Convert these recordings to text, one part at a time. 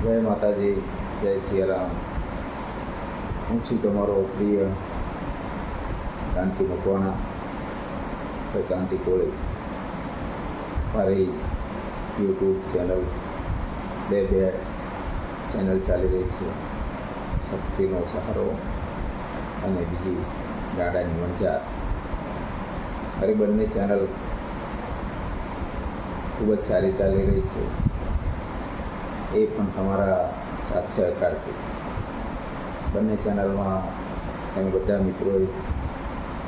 જય માતાજી, જય સિયારામ. હું છું તમારો પ્રિય કાંતિ મકવાણા, ભાઈ કાંતિ કોળી. મારી યુટ્યુબ ચેનલ બે ચેનલ ચાલી રહી છે, શક્તિનો સહારો અને બીજી ગાડાની વંચાર. મારી બંને ચેનલ ખૂબ જ સારી ચાલી રહી છે, એ પણ તમારા સાથ સહકારથી. બંને ચેનલમાં તમે બધા મિત્રોએ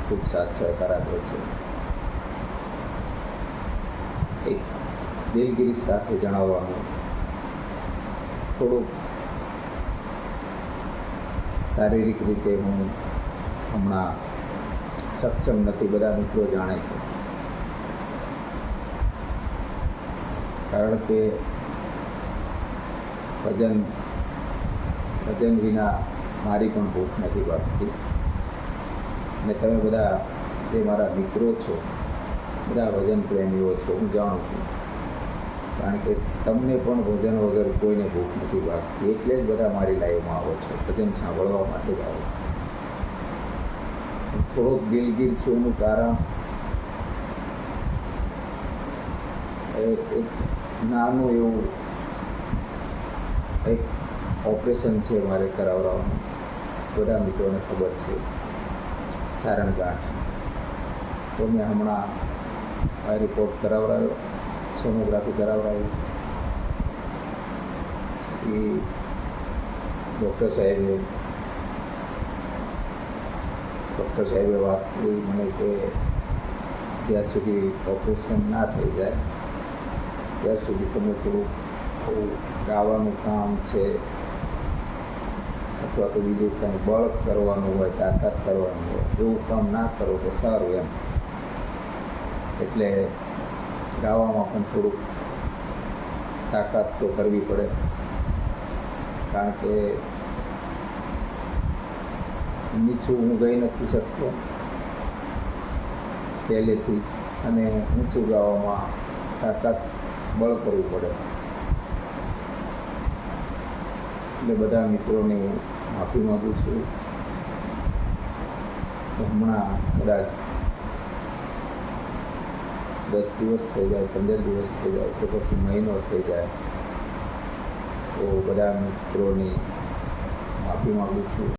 ખૂબ સાથ સહકાર આપ્યો છે. એક દિલગીરી સાથે જણાવવાનું, થોડુંક શારીરિક રીતે હું હમણાં સક્ષમ નથી, બધા મિત્રો જાણે છે. કારણ કે ભજન વિના મારી પણ ભૂખ નથી ભાગતી. અને તમે બધા જે મારા મિત્રો છો, બધા ભજન પ્રેમીઓ છો, હું જાણું છું. કારણ કે તમને પણ ભજન વગર કોઈને ભૂખ નથી ભાગતી, એટલે જ બધા મારી લાઈવમાં આવો છો, ભજન સાંભળવા માટે જ આવો છો. થોડોક દિલગીર છું એનું કારણ એક નાનું એવું એક ઓપરેશન છે મારે કરાવવાનું. બધા મિત્રોને ખબર છે, સારણગાંઠ. તો મેં હમણાં આ રિપોર્ટ કરાવડાવ્યો, સોનોગ્રાફી કરાવડાવી. એ ડૉક્ટર સાહેબે વાત કરી મને કે જ્યાં સુધી ઓપરેશન ના થઈ જાય ત્યાં સુધી તમે થોડું ગાવાનું કામ છે અથવા તો બીજું કંઈ બળ કરવાનું હોય, તાકાત કરવાનું હોય, એવું કામ ના કરો તો સારું એમ. એટલે ગાવામાં પણ થોડુંક તાકાત તો કરવી પડે, કારણ કે નીચું હું ગાઈ નથી શકતો પહેલેથી જ, અને ઊંચું ગાવામાં તાકાત બળ કરવું પડે. એટલે બધા મિત્રોને હું માફી માગું છું. હમણાં કદાચ 10 દિવસ થઈ જાય, 15 દિવસ થઈ જાય કે પછી મહિનો થઈ જાય, તો બધા મિત્રોની માફી માગું છું.